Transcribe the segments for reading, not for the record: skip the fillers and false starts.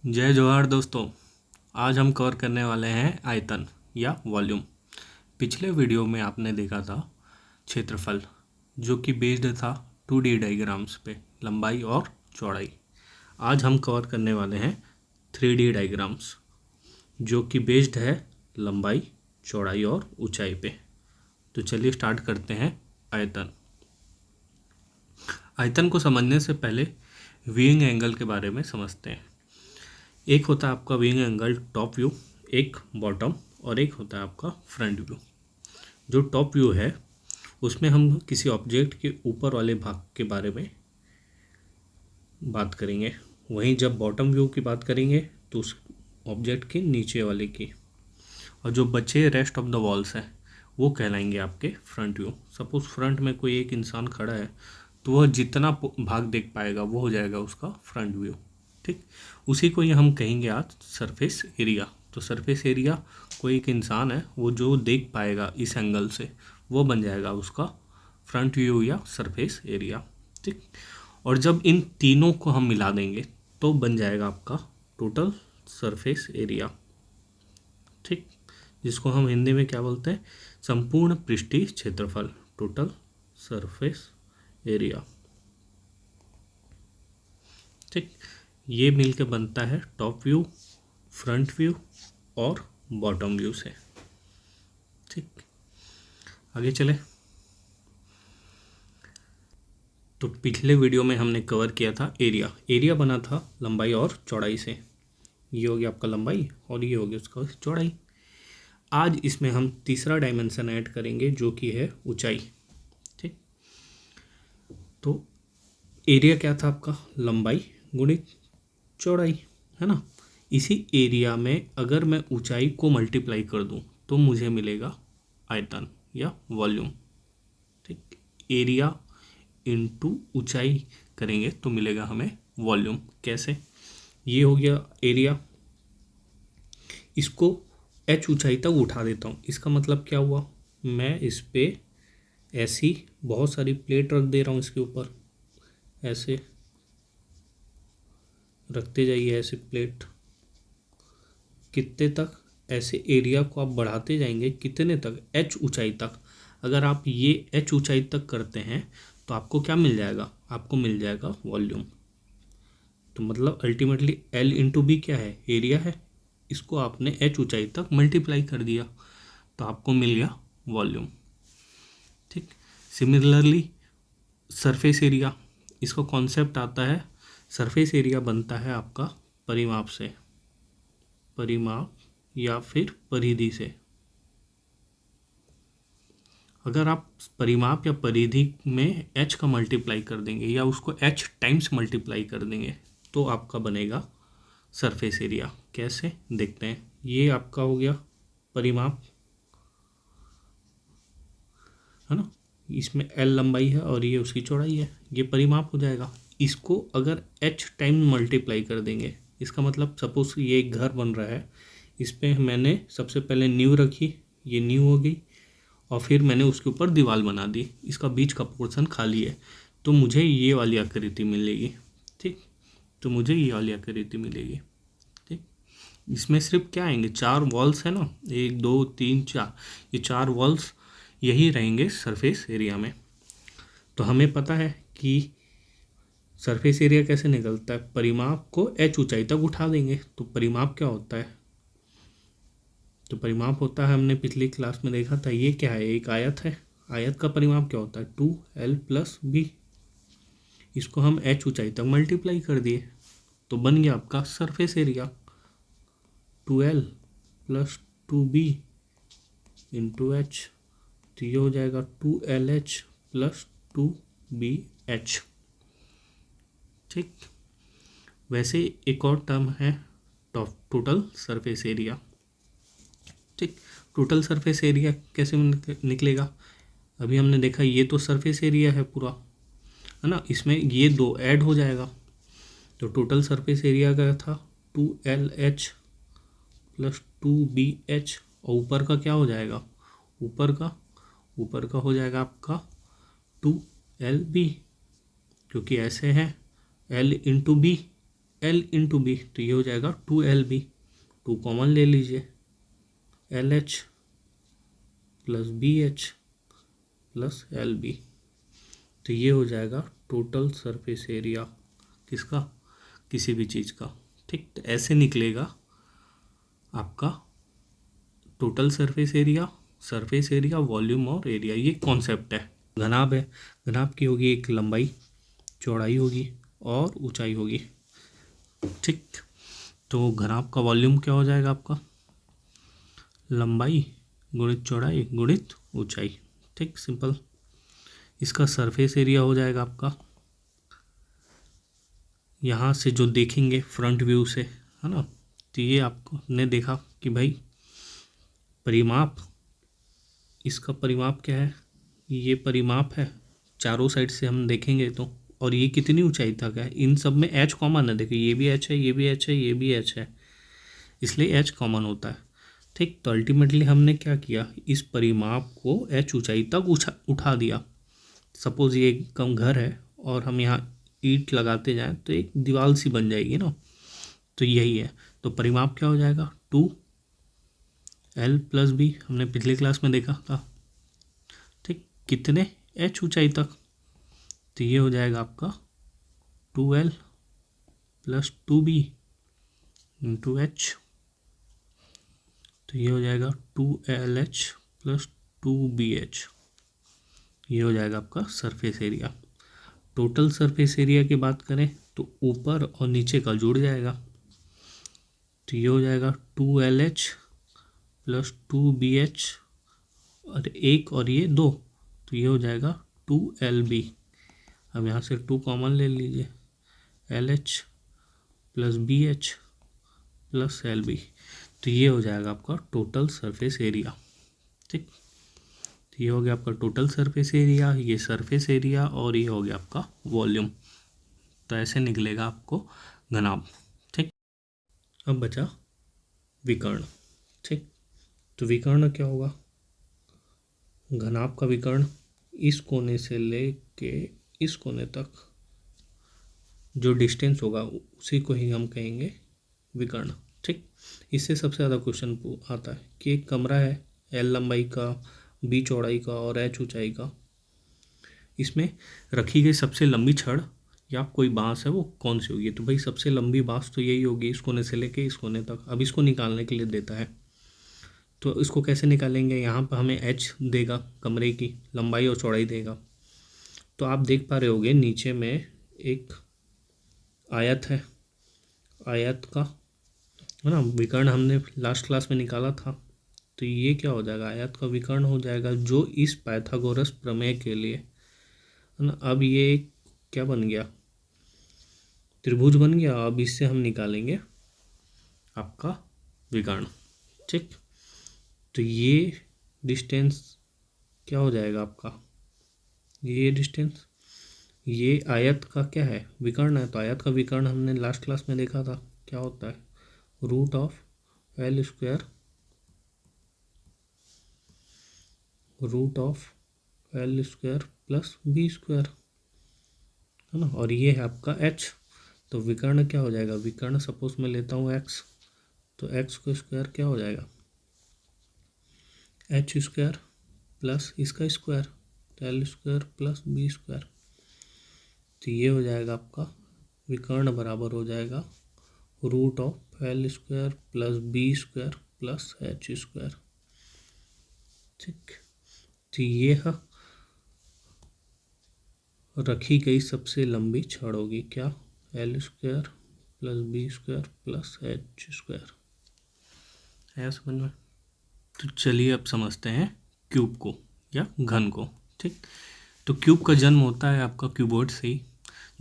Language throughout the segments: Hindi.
जय जवाहर दोस्तों। आज हम कवर करने वाले हैं आयतन या वॉल्यूम। पिछले वीडियो में आपने देखा था क्षेत्रफल, जो कि बेस्ड था 2D डायग्राम्स पे, लंबाई और चौड़ाई। आज हम कवर करने वाले हैं 3D डायग्राम्स, जो कि बेस्ड है लंबाई, चौड़ाई और ऊंचाई पे। तो चलिए स्टार्ट करते हैं आयतन। आयतन को समझने से पहले व्यूइंग एंगल के बारे में समझते हैं। एक होता है आपका व्यूइंग एंगल टॉप व्यू, एक बॉटम और एक होता है आपका फ्रंट व्यू। जो टॉप व्यू है उसमें हम किसी ऑब्जेक्ट के ऊपर वाले भाग के बारे में बात करेंगे, वहीं जब बॉटम व्यू की बात करेंगे तो उस ऑब्जेक्ट के नीचे वाले की, और जो बचे रेस्ट ऑफ द वॉल्स हैं वो कहलाएंगे आपके फ्रंट व्यू। सपोज फ्रंट में कोई एक इंसान खड़ा है तो वह जितना भाग देख पाएगा वो हो जाएगा उसका फ्रंट व्यू। ठीक, उसी को ही हम कहेंगे आज सरफेस एरिया। तो सरफेस एरिया, कोई एक इंसान है वो जो देख पाएगा इस एंगल से, वो बन जाएगा उसका फ्रंट व्यू या सरफेस एरिया। ठीक, और जब इन तीनों को हम मिला देंगे तो बन जाएगा आपका टोटल सरफेस एरिया। ठीक, जिसको हम हिंदी में क्या बोलते हैं, संपूर्ण पृष्ठीय क्षेत्रफल, टोटल सरफेस एरिया। ठीक, ये मिलकर बनता है टॉप व्यू, फ्रंट व्यू और बॉटम व्यू से। ठीक, आगे चले। तो पिछले वीडियो में हमने कवर किया था एरिया। एरिया बना था लंबाई और चौड़ाई से। ये हो गया आपका लंबाई और ये हो गया उसका चौड़ाई। आज इसमें हम तीसरा डायमेंशन ऐड करेंगे जो कि है ऊंचाई। ठीक, तो एरिया क्या था आपका, लंबाई गुणित चौड़ाई, है ना। इसी एरिया में अगर मैं ऊंचाई को मल्टीप्लाई कर दूं तो मुझे मिलेगा आयतन या वॉल्यूम। ठीक, एरिया इनटू ऊंचाई करेंगे तो मिलेगा हमें वॉल्यूम। कैसे, ये हो गया एरिया, इसको h ऊंचाई तक उठा देता हूँ। इसका मतलब क्या हुआ, मैं इस पे ऐसी बहुत सारी प्लेट रख दे रहा हूँ, इसके ऊपर ऐसे रखते जाइए, ऐसे प्लेट कितने तक, ऐसे एरिया को आप बढ़ाते जाएंगे कितने तक, h ऊंचाई तक। अगर आप ये h ऊंचाई तक करते हैं तो आपको क्या मिल जाएगा, आपको मिल जाएगा वॉल्यूम। तो मतलब अल्टीमेटली L इंटू बी क्या है, एरिया है, इसको आपने h ऊंचाई तक मल्टीप्लाई कर दिया तो आपको मिल गया वॉल्यूम। ठीक, सिमिलरली सरफेस एरिया, इसका कॉन्सेप्ट आता है, सरफेस एरिया बनता है आपका परिमाप से, परिमाप या फिर परिधि से। अगर आप परिमाप या परिधि में h का मल्टीप्लाई कर देंगे या उसको h टाइम्स मल्टीप्लाई कर देंगे तो आपका बनेगा सरफेस एरिया। कैसे देखते हैं, ये आपका हो गया परिमाप, है ना, इसमें L लंबाई है और ये उसकी चौड़ाई है, ये परिमाप हो जाएगा। इसको अगर h टाइम मल्टीप्लाई कर देंगे, इसका मतलब सपोज ये एक घर बन रहा है, इस पर मैंने सबसे पहले नींव रखी, ये नींव हो गई, और फिर मैंने उसके ऊपर दीवार बना दी, इसका बीच का पोर्शन खाली है, तो मुझे ये वाली आकृति मिलेगी। ठीक, तो मुझे ये वाली आकृति मिलेगी। ठीक, इसमें सिर्फ क्या आएंगे, 4 वॉल्स है ना, 1 2 3 4, ये 4 वॉल्स यही रहेंगे सरफेस एरिया में। तो हमें पता है कि सरफेस एरिया कैसे निकलता है, परिमाप को h ऊंचाई तक उठा देंगे। तो परिमाप क्या होता है, तो परिमाप होता है, हमने पिछली क्लास में देखा था, ये क्या है, एक आयत है, आयत का परिमाप क्या होता है 2l प्लस बी। इसको हम h ऊंचाई तक मल्टीप्लाई कर दिए तो बन गया आपका surface area 2l plus 2b into h। तो ये हो जाएगा 2lh प्लस 2bh। ठीक, वैसे एक और टर्म है टोटल सरफेस एरिया। ठीक, टोटल सरफेस एरिया कैसे निकलेगा, अभी हमने देखा ये तो सरफेस एरिया है पूरा, है ना, इसमें ये 2 ऐड हो जाएगा। तो टोटल सरफेस एरिया का था 2lh प्लस 2bh, और ऊपर का क्या हो जाएगा, ऊपर का हो जाएगा आपका 2lb, क्योंकि ऐसे है L into B, L into B, तो ये हो जाएगा 2LB, 2 कॉमन ले लीजिए, LH plus BH plus LB, तो ये हो जाएगा टोटल सरफेस एरिया किसका, किसी भी चीज़ का। ठीक, तो ऐसे निकलेगा आपका टोटल सरफेस एरिया, वॉल्यूम और एरिया, ये कॉन्सेप्ट है। घनाभ है, घनाभ की होगी एक लंबाई, चौड़ाई होगी और ऊंचाई होगी। ठीक, तो घनाभ का वॉल्यूम क्या हो जाएगा आपका, लंबाई गुणित चौड़ाई गुणित ऊंचाई। ठीक, सिंपल। इसका सरफेस एरिया हो जाएगा आपका, यहाँ से जो देखेंगे फ्रंट व्यू से, है ना, तो ये आपको ने देखा कि भाई परिमाप, इसका परिमाप क्या है, ये परिमाप है, चारों साइड से हम देखेंगे तो, और ये कितनी ऊंचाई तक है, इन सब में h कॉमन है, देखिए ये भी h है, ये भी h है, ये भी h है, इसलिए h कॉमन होता है। ठीक, तो अल्टीमेटली हमने क्या किया, इस परिमाप को h ऊंचाई तक उठा दिया। सपोज ये कम घर है और हम यहाँ ईंट लगाते जाएं तो एक दीवार सी बन जाएगी ना, तो यही है। तो परिमाप क्या हो जाएगा, 2L प्लस B, हमने पिछले क्लास में देखा था। ठीक, कितने h ऊंचाई तक, तो ये हो जाएगा आपका 2L plus 2B into H, तो ये हो जाएगा 2LH प्लस 2BH, ये हो जाएगा आपका surface area. Total surface area की बात करें तो ऊपर और नीचे का जुड़ जाएगा, तो ये हो जाएगा 2LH प्लस 2BH और एक और ये 2, तो ये हो जाएगा 2LB। अब यहाँ से 2 कॉमन ले लीजिए, LH plus BH plus LB, तो ये हो जाएगा आपका टोटल सरफेस एरिया। ठीक, तो ये हो गया आपका टोटल सरफेस एरिया, ये सरफेस एरिया, और ये हो गया आपका वॉल्यूम। तो ऐसे निकलेगा आपको घनाभ। ठीक, अब बचा विकर्ण। ठीक, तो विकर्ण क्या होगा, घनाभ का विकर्ण इस कोने से लेके इस कोने तक जो डिस्टेंस होगा उसी को ही हम कहेंगे विकर्ण। ठीक, इससे सबसे ज़्यादा क्वेश्चन आता है कि एक कमरा है, L लंबाई का, B चौड़ाई का और H ऊंचाई का, इसमें रखी गई सबसे लंबी छड़ या कोई बांस है वो कौन सी होगी, तो भाई सबसे लंबी बांस तो यही होगी, इस कोने से लेके इस कोने तक। अब इसको निकालने के लिए देता है, तो इसको कैसे निकालेंगे, यहाँ पर हमें H देगा, कमरे की लंबाई और चौड़ाई देगा। तो आप देख पा रहे होगे नीचे में एक आयत है, आयत का, है ना, विकर्ण हमने लास्ट क्लास में निकाला था। तो ये क्या हो जाएगा, आयत का विकर्ण हो जाएगा, जो इस पाइथागोरस प्रमेय के लिए, है ना। अब ये क्या बन गया, त्रिभुज बन गया। अब इससे हम निकालेंगे आपका विकर्ण। ठीक, तो ये डिस्टेंस क्या हो जाएगा आपका, ये डिस्टेंस, ये आयत का क्या है, विकर्ण है। तो आयत का विकर्ण हमने लास्ट क्लास में देखा था, क्या होता है, root of L square, root of L square plus B square, है ना, और ये है आपका H। तो विकर्ण क्या हो जाएगा, विकर्ण सपोज मैं लेता हूँ X, तो X का स्क्वायर क्या हो जाएगा, H स्क्वायर प्लस इसका स्क्वायर, तो L square plus B square, तो ये हो जाएगा आपका विकर्ण बराबर हो जाएगा root of L square plus B square plus H square. ठीक, तो ये है रखी गई सबसे लंबी छड़ होगी, क्या, L square plus B square plus H square, है समझ में। तो चलिए अब समझते हैं क्यूब को या घन को। ठीक, तो क्यूब का जन्म होता है आपका क्यूबॉइड से ही,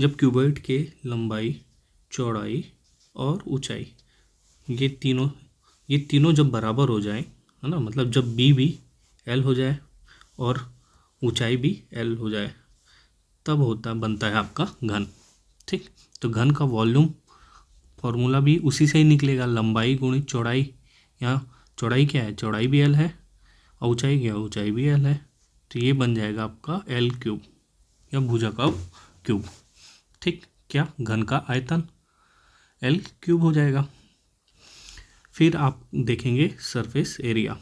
जब क्यूबॉइड के लंबाई, चौड़ाई और ऊंचाई ये तीनों जब बराबर हो जाए, है ना, मतलब जब B भी L हो जाए और ऊंचाई भी L हो जाए, तब बनता है आपका घन। ठीक, तो घन का वॉल्यूम फॉर्मूला भी उसी से ही निकलेगा, लंबाई गुणित चौड़ाई। यहाँ चौड़ाई क्या है, चौड़ाई भी L है, और ऊंचाई क्या है, ऊंचाई भी L है, तो ये बन जाएगा आपका L क्यूब या भुजा का क्यूब। ठीक, क्या, घन का आयतन एल क्यूब हो जाएगा। फिर आप देखेंगे सरफेस एरिया।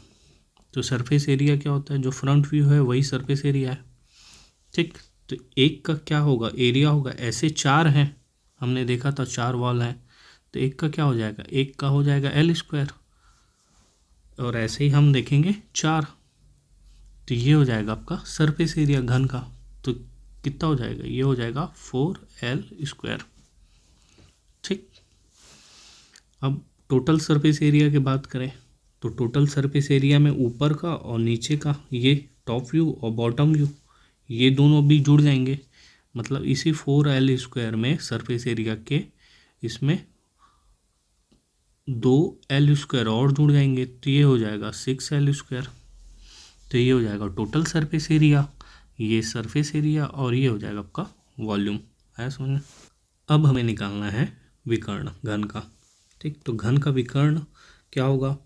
तो सरफेस एरिया क्या होता है, जो फ्रंट व्यू है वही सरफेस एरिया है। ठीक, तो एक का क्या होगा, एरिया होगा। ऐसे चार हैं, हमने देखा था 4 वॉल हैं, तो एक का क्या हो जाएगा, एक का हो जाएगा एल स्क्वायर। और ऐसे ही हम देखेंगे 4, तो ये हो जाएगा आपका सरफेस एरिया घन का। तो कितना हो जाएगा, ये हो जाएगा 4L स्क्वायर। ठीक, अब टोटल सरफेस एरिया की बात करें तो टोटल सरफेस एरिया में ऊपर का और नीचे का, ये टॉप व्यू और बॉटम व्यू, ये दोनों भी जुड़ जाएंगे। मतलब इसी 4L स्क्वायर में सरफेस एरिया के इसमें 2L स्क्वायर और जुड़ जाएंगे, तो ये हो जाएगा 6L स्क्वायर। तो ये हो जाएगा टोटल सरफेस एरिया, ये सरफेस एरिया, और ये हो जाएगा आपका वॉल्यूम। है समझ में। अब हमें निकालना है विकर्ण घन का। ठीक, तो घन का विकर्ण क्या होगा,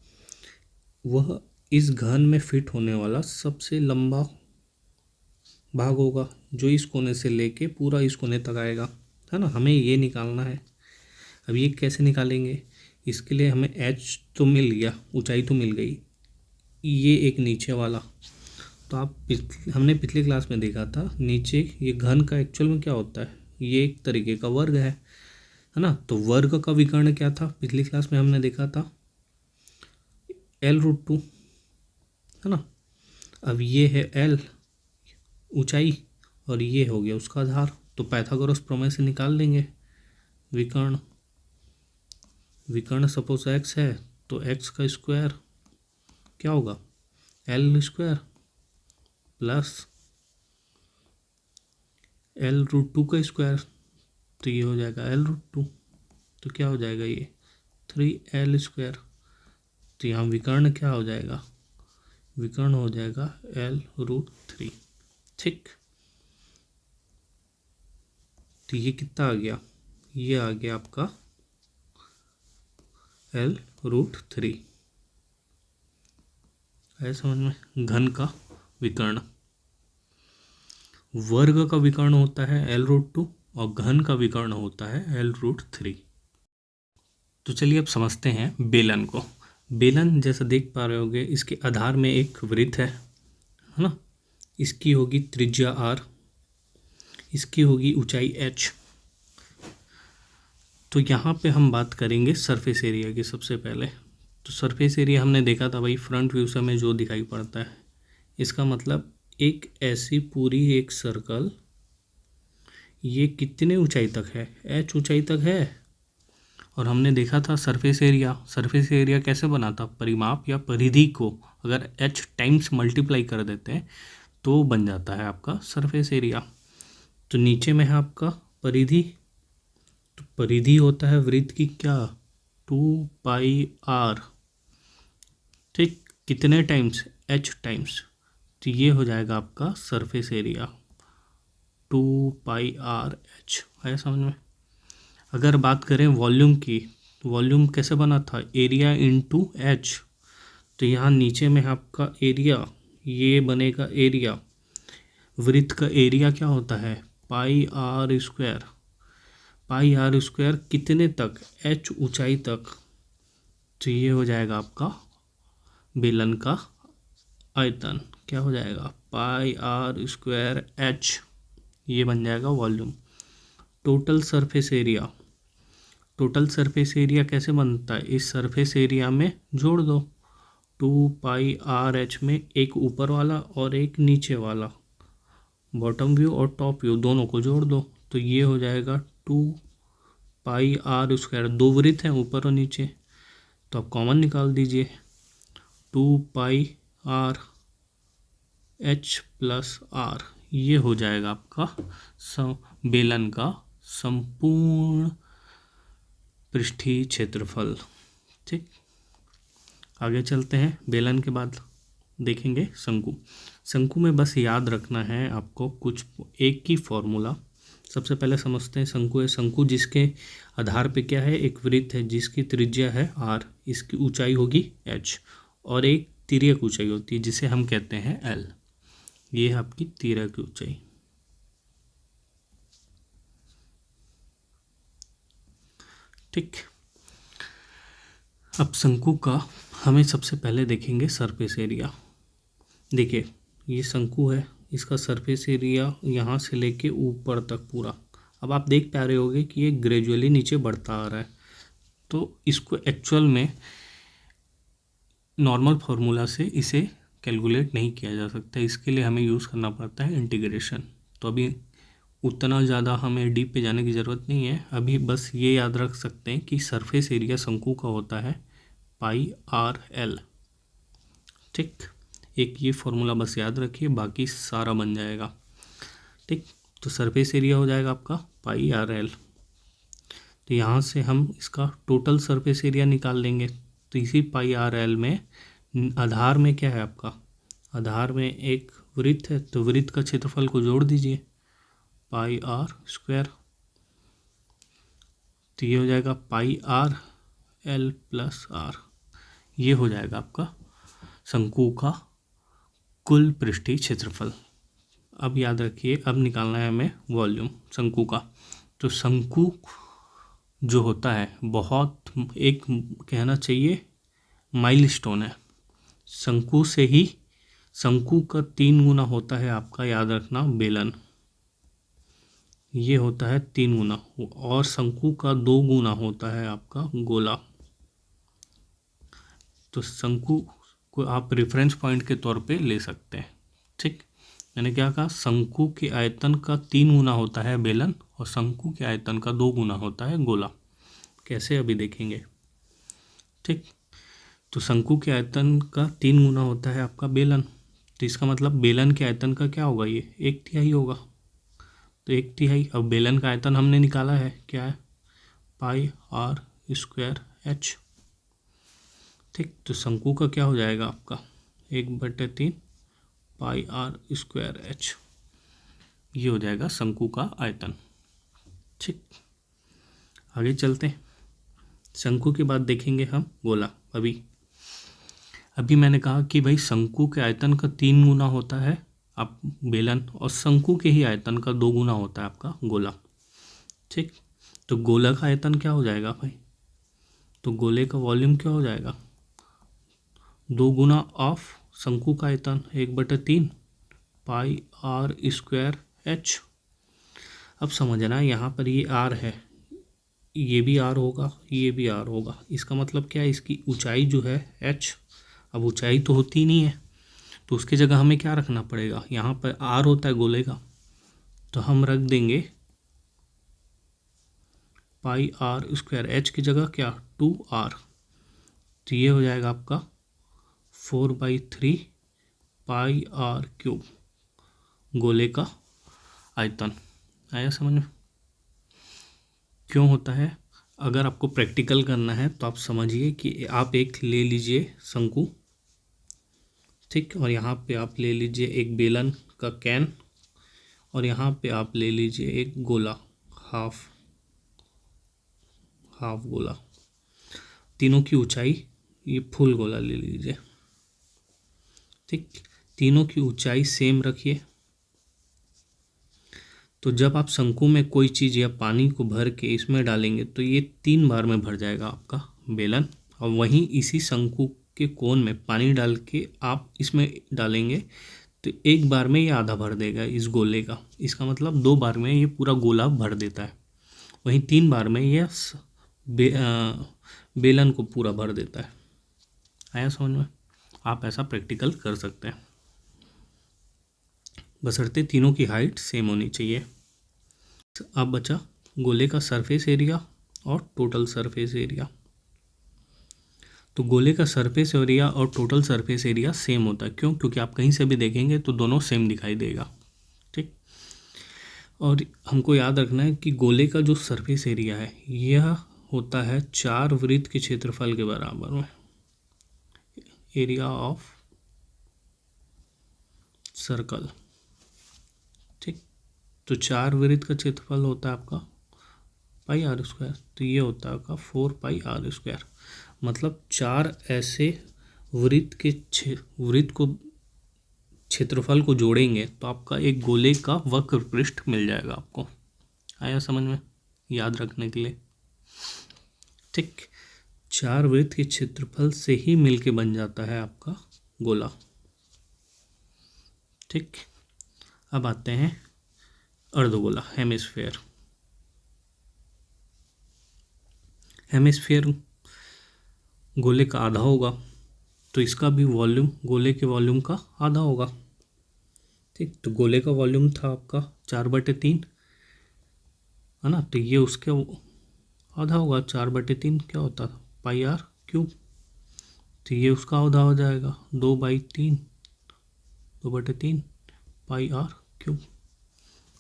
वह इस घन में फिट होने वाला सबसे लंबा भाग होगा, जो इस कोने से लेके पूरा इस कोने तक आएगा, है ना। हमें ये निकालना है। अब ये कैसे निकालेंगे, इसके लिए हमें एच तो मिल गया, ऊंचाई तो मिल गई, ये एक नीचे वाला। तो हमने पिछले क्लास में देखा था, नीचे ये घन का एक्चुअल में क्या होता है, ये एक तरीके का वर्ग है ना। तो वर्ग का विकर्ण क्या था, पिछली क्लास में हमने देखा था L√2, है ना। अब ये है L ऊंचाई और ये हो गया उसका आधार, तो पाइथागोरस प्रमेय से निकाल लेंगे विकर्ण। विकर्ण सपोज x है, तो x का स्क्वायर क्या होगा, L स्क्वायर प्लस L√2 का स्क्वायर, तो ये हो जाएगा L√2। तो क्या हो जाएगा, ये 3L स्क्वायर। तो यहाँ विकर्ण क्या हो जाएगा, विकर्ण हो जाएगा L√3। ठीक, तो ये कितना आ गया, ये आ गया आपका L√3। है समझ में। घन का विकर्ण, वर्ग का विकर्ण होता है L√2 और घन का विकर्ण होता है L√3। तो चलिए अब समझते हैं बेलन को। बेलन जैसा देख पा रहे होगे, इसके आधार में एक वृत्त है ना। इसकी होगी त्रिज्या r, इसकी होगी ऊंचाई h। तो यहाँ पे हम बात करेंगे सरफेस एरिया की सबसे पहले। तो सरफेस एरिया हमने देखा था भाई, फ्रंट व्यू से हमें जो दिखाई पड़ता है, इसका मतलब एक ऐसी पूरी एक सर्कल, ये कितने ऊंचाई तक है, h ऊंचाई तक है। और हमने देखा था सरफेस एरिया, सरफेस एरिया कैसे बना था, परिमाप या परिधि को अगर h टाइम्स मल्टीप्लाई कर देते हैं तो बन जाता है आपका सरफेस एरिया। तो नीचे में है आपका परिधि, तो परिधि होता है वृत्त की क्या, 2πr। ठीक, कितने टाइम्स, h टाइम्स, तो ये हो जाएगा आपका सरफेस एरिया 2πrh। है समझ में। अगर बात करें वॉल्यूम की, वॉल्यूम कैसे बना था, एरिया इंटू h। तो यहाँ नीचे में आपका एरिया, ये बनेगा एरिया, वृत्त का एरिया क्या होता है πr स्क्वायर। πr स्क्वायर कितने तक, h ऊंचाई तक। तो ये हो जाएगा आपका बेलन का आयतन, क्या हो जाएगा πr स्क्वायर h, ये बन जाएगा volume. Total surface area, total surface area कैसे बनता है, इस सरफेस एरिया में जोड़ दो 2πrh में एक ऊपर वाला और एक नीचे वाला, बॉटम व्यू और टॉप व्यू दोनों को जोड़ दो, तो ये हो जाएगा 2πr स्क्वायर। दो वृत्त हैं ऊपर और नीचे, तो आप कॉमन निकाल दीजिए, 2πrh प्लस r, ये हो जाएगा आपका बेलन का संपूर्ण पृष्ठीय क्षेत्रफल। ठीक, आगे चलते हैं। बेलन के बाद देखेंगे शंकु। शंकु में बस याद रखना है आपको कुछ एक ही फॉर्मूला। सबसे पहले समझते हैं शंकु है। शंकु जिसके आधार पे क्या है, एक वृत्त है जिसकी त्रिज्या है r, इसकी ऊंचाई होगी h और एक तिर्यक ऊंचाई होती है जिसे हम कहते हैं l। ये है आपकी तिर्यक ऊंचाई। ठीक। अब शंकु का हमें सबसे पहले देखेंगे सरफेस एरिया। देखिए ये शंकु है, इसका सरफेस एरिया यहाँ से लेके ऊपर तक पूरा, अब आप देख पा रहे होगे कि ये ग्रेजुअली नीचे बढ़ता आ रहा है। तो इसको एक्चुअल में नॉर्मल फार्मूला से इसे कैलकुलेट नहीं किया जा सकता, इसके लिए हमें यूज़ करना पड़ता है इंटीग्रेशन। तो अभी उतना ज़्यादा हमें डीप पे जाने की ज़रूरत नहीं है, अभी बस ये याद रख सकते हैं कि सरफेस एरिया शंकु का होता है पाई आर एल। ठीक, एक ये फॉर्मूला बस याद रखिए, बाकी सारा बन जाएगा। ठीक, तो सरफेस एरिया हो जाएगा आपका पाई आर एल। तो यहाँ से हम इसका टोटल सरफेस एरिया निकाल लेंगे। तो इसी पाई आर एल में आधार में क्या है आपका, आधार में एक वृत्त है, तो वृत्त का क्षेत्रफल को जोड़ दीजिए पाई आर स्क्वायर। तो ये हो जाएगा पाई आर एल प्लस आर, ये हो जाएगा आपका शंकु का कुल पृष्ठीय क्षेत्रफल। अब याद रखिए, अब निकालना है हमें वॉल्यूम शंकु का। तो शंकु जो होता है बहुत एक कहना चाहिए माइलस्टोन है। शंकु से ही शंकु का 3 गुना होता है आपका, याद रखना, बेलन। ये होता है 3 गुना, और शंकु का 2 गुना होता है आपका गोला। तो शंकु को आप रेफरेंस पॉइंट के तौर पे ले सकते हैं। ठीक, मैंने क्या कहा, शंकु के आयतन का 3 गुना होता है बेलन और शंकु के आयतन का 2 गुना होता है गोला। कैसे, अभी देखेंगे। ठीक, तो शंकु के आयतन का 3 गुना होता है आपका बेलन, तो इसका मतलब बेलन के आयतन का क्या होगा, ये 1/3 होगा। तो 1/3, अब बेलन का आयतन हमने निकाला है, क्या है, पाई आर स्क्वायर एच। ठीक, तो शंकु का क्या हो जाएगा आपका 1/3 पाई आर स्क्वायर एच, ये हो जाएगा शंकु का आयतन। ठीक, आगे चलते हैं। शंकु के बाद देखेंगे हम गोला। अभी मैंने कहा कि भाई शंकु के आयतन का 3 गुना होता है आप बेलन, और शंकु के ही आयतन का 2 गुना होता है आपका गोला। ठीक, तो गोला का आयतन क्या हो जाएगा भाई, तो गोले का वॉल्यूम क्या हो जाएगा, 2 गुना ऑफ शंकु का आयतन 1/3 पाई आर स्क्वायर एच। अब समझना, यहाँ पर ये आर है, ये भी आर होगा, ये भी आर होगा, इसका मतलब क्या है, इसकी ऊंचाई जो है एच। अब ऊंचाई तो होती नहीं है, तो उसकी जगह हमें क्या रखना पड़ेगा, यहाँ पर आर होता है गोले का, तो हम रख देंगे पाई आर स्क्वायर, एच की जगह क्या 2r। तो ये हो जाएगा आपका 4/3 पाई आर क्यूब, गोले का आयतन। आया समझ में क्यों होता है। अगर आपको प्रैक्टिकल करना है तो आप समझिए कि आप एक ले लीजिए शंकु, ठीक, और यहाँ पे आप ले लीजिए एक बेलन का कैन, और यहाँ पे आप ले लीजिए एक गोला, हाफ गोला, तीनों की ऊंचाई, ये फुल गोला ले लीजिए। ठीक, तीनों की ऊंचाई सेम रखिए। तो जब आप शंकु में कोई चीज़ या पानी को भर के इसमें डालेंगे तो ये 3 बार में भर जाएगा आपका बेलन, और वहीं इसी शंकु के कोन में पानी डाल के आप इसमें डालेंगे तो 1 बार में ये आधा भर देगा इस गोले का। इसका मतलब 2 बार में ये पूरा गोला भर देता है, वहीं 3 बार में ये बेलन को पूरा भर देता है। आया समझ में, आप ऐसा प्रैक्टिकल कर सकते हैं, बशर्ते तीनों की हाइट सेम होनी चाहिए। अब बचा गोले का सरफेस एरिया और टोटल सरफेस एरिया। तो गोले का सरफेस एरिया और टोटल सरफेस एरिया सेम होता है, क्यों, क्योंकि आप कहीं से भी देखेंगे तो दोनों सेम दिखाई देगा। ठीक, और हमको याद रखना है कि गोले का जो सरफेस एरिया है यह होता है 4 वृत्त के क्षेत्रफल के बराबर में, एरिया ऑफ सर्कल। ठीक, तो 4 वृत्त का क्षेत्रफल होता है आपका पाई आर स्क्वायर, तो ये होता है आपका 4 पाई आर स्क्वायर। मतलब 4 ऐसे वृत्त को क्षेत्रफल को जोड़ेंगे तो आपका एक गोले का वक्र पृष्ठ मिल जाएगा आपको। आया समझ में, याद रखने के लिए। ठीक, 4 वृत्त के क्षेत्रफल से ही मिलके बन जाता है आपका गोला। ठीक, अब आते हैं अर्धगोला, हेमिस्फेयर। हेमिस्फेयर गोले का आधा होगा, तो इसका भी वॉल्यूम गोले के वॉल्यूम का आधा होगा। ठीक, तो गोले का वॉल्यूम था आपका 4/3, है ना, तो ये उसके आधा होगा। 4/3 क्या होता था, πr³, तो ये उसका आधा हो जाएगा 2/3, 2/3 πr³।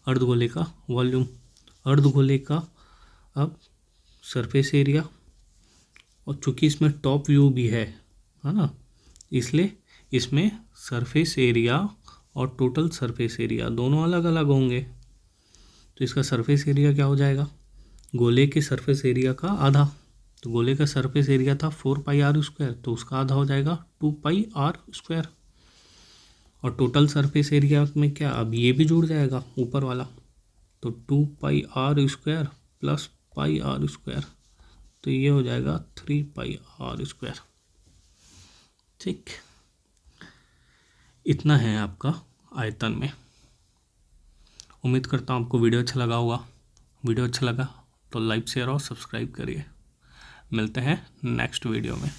अर्धगोले का वॉल्यूम, अर्धगोले का अब सरफेस एरिया, और चूंकि इसमें टॉप व्यू भी है ना, इसलिए इसमें सरफेस एरिया और टोटल सरफेस एरिया दोनों अलग अलग होंगे। तो इसका सरफेस एरिया क्या हो जाएगा, गोले के सरफेस एरिया का आधा। तो गोले का सरफेस एरिया था 4πr², तो उसका आधा हो जाएगा 2πr²। और टोटल सरफेस एरिया में क्या, अब ये भी जुड़ जाएगा ऊपर वाला, तो 2πr² प्लस πr², तो ये हो जाएगा 3πr²। ठीक, इतना है आपका आयतन में। उम्मीद करता हूँ आपको वीडियो अच्छा लगा होगा। वीडियो अच्छा लगा तो लाइक शेयर और सब्सक्राइब करिए। मिलते हैं नेक्स्ट वीडियो में।